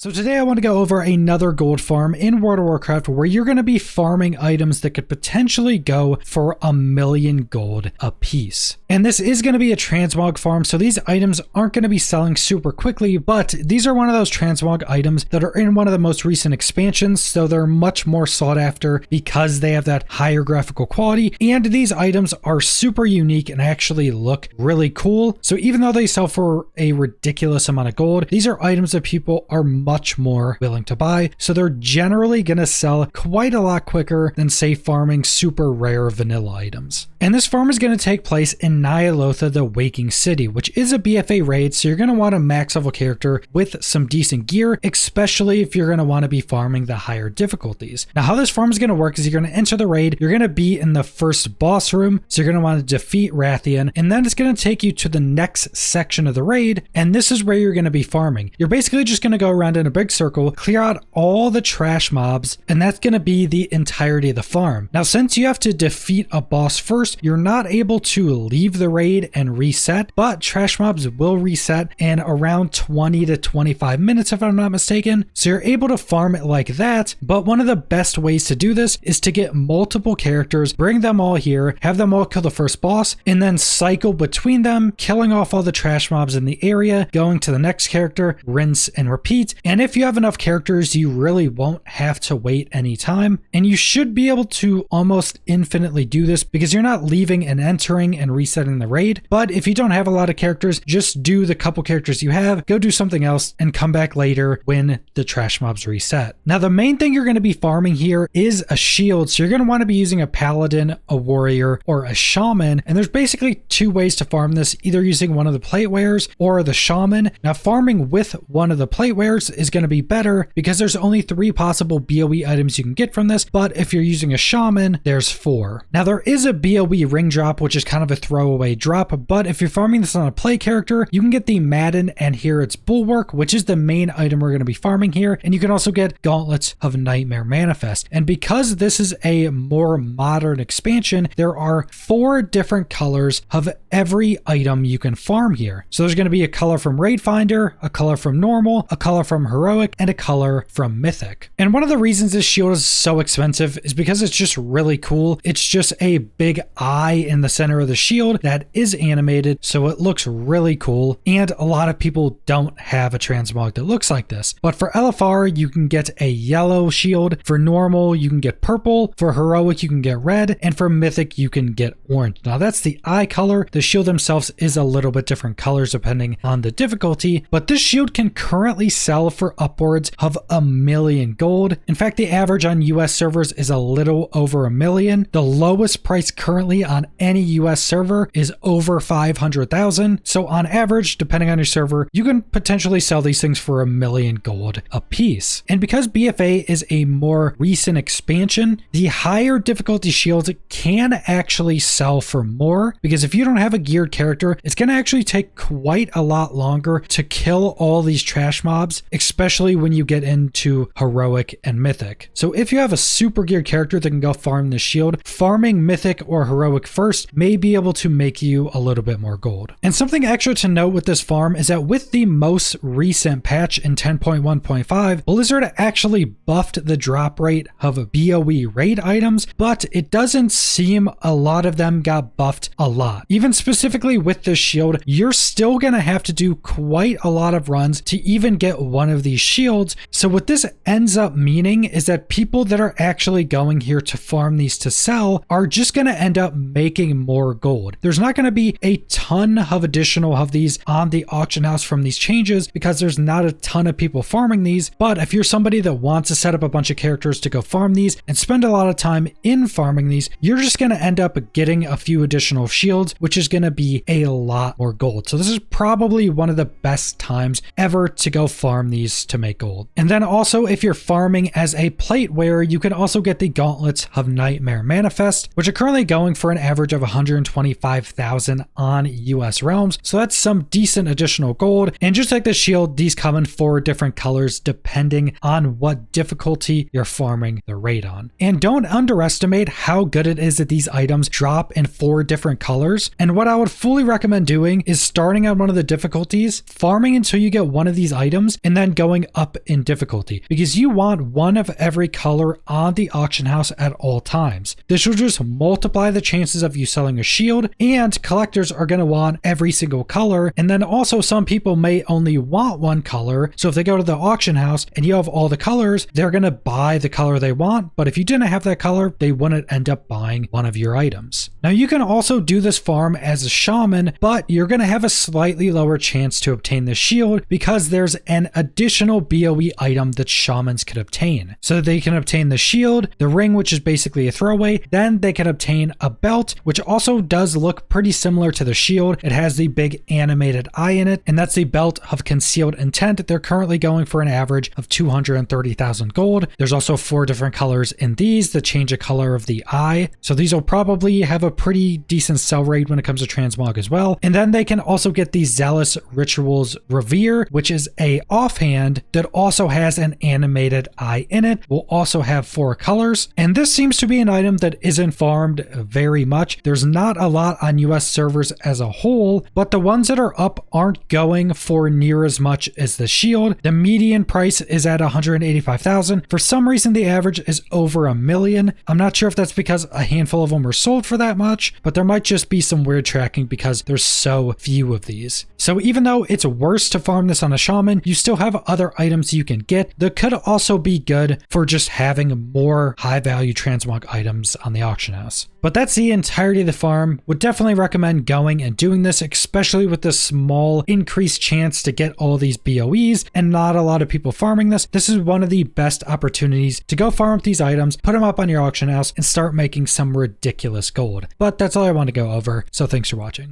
So today I want to go over another gold farm in World of Warcraft where you're going to be farming items that could potentially go for 1,000,000 gold a piece. And this is going to be a transmog farm, so these items aren't going to be selling super quickly, but these are one of those transmog items that are in one of the most recent expansions, so they're much more sought after because they have that higher graphical quality, and these items are super unique and actually look really cool. So even though they sell for a ridiculous amount of gold, these are items that people are much more willing to buy, so they're generally going to sell quite a lot quicker than, say, farming super rare vanilla items. And this farm is going to take place in Ny'alotha, the Waking City, which is a BFA raid, so you're going to want a max level character with some decent gear, especially if you're going to want to be farming the higher difficulties. Now, how this farm is going to work is you're going to enter the raid, you're going to be in the first boss room, so you're going to want to defeat Rathian, and then it's going to take you to the next section of the raid, and this is where you're going to be farming. You're basically just going to go around in a big circle, clear out all the trash mobs, and that's going to be the entirety of the farm. Now, since you have to defeat a boss first, you're not able to leave the raid and reset, but trash mobs will reset in around 20 to 25 minutes if I'm not mistaken, so you're able to farm it like that. But one of the best ways to do this is to get multiple characters, bring them all here, have them all kill the first boss, and then cycle between them, killing off all the trash mobs in the area, going to the next character, rinse and repeat. And if you have enough characters, you really won't have to wait any time, and you should be able to almost infinitely do this because you're not leaving and entering and resetting the raid. But if you don't have a lot of characters, just do the couple characters you have, go do something else, and come back later when the trash mobs reset. Now, the main thing you're going to be farming here is a shield, so you're going to want to be using a paladin, a warrior, or a shaman, and there's basically two ways to farm this, either using one of the plate wearers or the shaman. Now, farming with one of the plate wearers is going to be better because there's only 3 possible BOE items you can get from this, but if you're using a shaman, there's 4. Now, there is a BOE ring drop, which is kind of a throwaway drop, but if you're farming this on a play character, you can get the Madden and here it's Bulwark, which is the main item we're going to be farming here, and you can also get Gauntlets of Nightmare Manifest. And because this is a more modern expansion, there are 4 different colors of every item you can farm here. So there's going to be a color from Raid Finder, a color from Normal, a color from Heroic, and a color from Mythic. And one of the reasons this shield is so expensive is because it's just really cool. It's just a big eye in the center of the shield that is animated, so it looks really cool, and a lot of people don't have a transmog that looks like this. But for LFR, you can get a yellow shield, for Normal, you can get purple, for Heroic, you can get red, and for Mythic, you can get orange. Now, that's the eye color. The shield themselves is a little bit different colors depending on the difficulty, but this shield can currently sell for upwards of 1,000,000 gold. In fact, the average on US servers is a little over 1,000,000. The lowest price currently on any US server is over 500,000. So on average, depending on your server, you can potentially sell these things for 1,000,000 gold a piece. And because BFA is a more recent expansion, the higher difficulty shields can actually sell for more, because if you don't have a geared character, it's going to actually take quite a lot longer to kill all these trash mobs, especially when you get into Heroic and Mythic. So if you have a super geared character that can go farm the shield, farming Mythic or Heroic first may be able to make you a little bit more gold. And something extra to note with this farm is that with the most recent patch in 10.1.5, Blizzard actually buffed the drop rate of BOE raid items, but it doesn't seem a lot of them got buffed a lot. Even specifically with this shield, you're still going to have to do quite a lot of runs to even get one of these shields. So what this ends up meaning is that people that are actually going here to farm these to sell are just going to end up making more gold. There's not going to be a ton of additional of these on the auction house from these changes because there's not a ton of people farming these. But if you're somebody that wants to set up a bunch of characters to go farm these and spend a lot of time in farming these, you're just going to end up getting a few additional shields, which is going to be a lot more gold. So this is probably one of the best times ever to go farm these to make gold. And then also, if you're farming as a plate wearer, you can also get the Gauntlets of Nightmare Manifest, which are currently going for an average of 125,000 on US realms. So that's some decent additional gold. And just like the shield, these come in 4 different colors depending on what difficulty you're farming the raid on. And don't underestimate how good it is that these items drop in 4 different colors. And what I would fully recommend doing is starting on one of the difficulties, farming until you get one of these items, and then recommend going up in difficulty because you want one of every color on the auction house at all times. This will just multiply the chances of you selling a shield, and collectors are going to want every single color. And then also some people may only want one color. So if they go to the auction house and you have all the colors, they're going to buy the color they want. But if you didn't have that color, they wouldn't end up buying one of your items. Now you can also do this farm as a shaman, but you're going to have a slightly lower chance to obtain the shield because there's an additional BOE item that shamans could obtain. So they can obtain the shield, the ring, which is basically a throwaway, then they can obtain a belt, which also does look pretty similar to the shield. It has the big animated eye in it, and that's the belt of concealed intent. They're currently going for an average of 230,000 gold. There's also 4 different colors in these that change the color of the eye. So these will probably have a pretty decent sell rate when it comes to transmog as well. And then they can also get the Zealous Rituals Revere, which is a offhand that also has an animated eye in it. Will also have 4 colors. And this seems to be an item that isn't farmed very much. There's not a lot on US servers as a whole, but the ones that are up aren't going for near as much as the shield. The median price is at 185,000. For some reason, the average is over $1 million. I'm not sure if that's because a handful of them were sold for that much, but there might just be some weird tracking because there's so few of these. So even though it's worse to farm this on a shaman, you still have other items you can get that could also be good for just having more high value transmog items on the auction house. But that's the entirety of the farm. Would definitely recommend going and doing this, especially with the small increased chance to get all these BOEs and not a lot of people farming this. This is one of the best opportunities to go farm up these items, put them up on your auction house, and start making some ridiculous gold. But that's all I want to go over, so thanks for watching.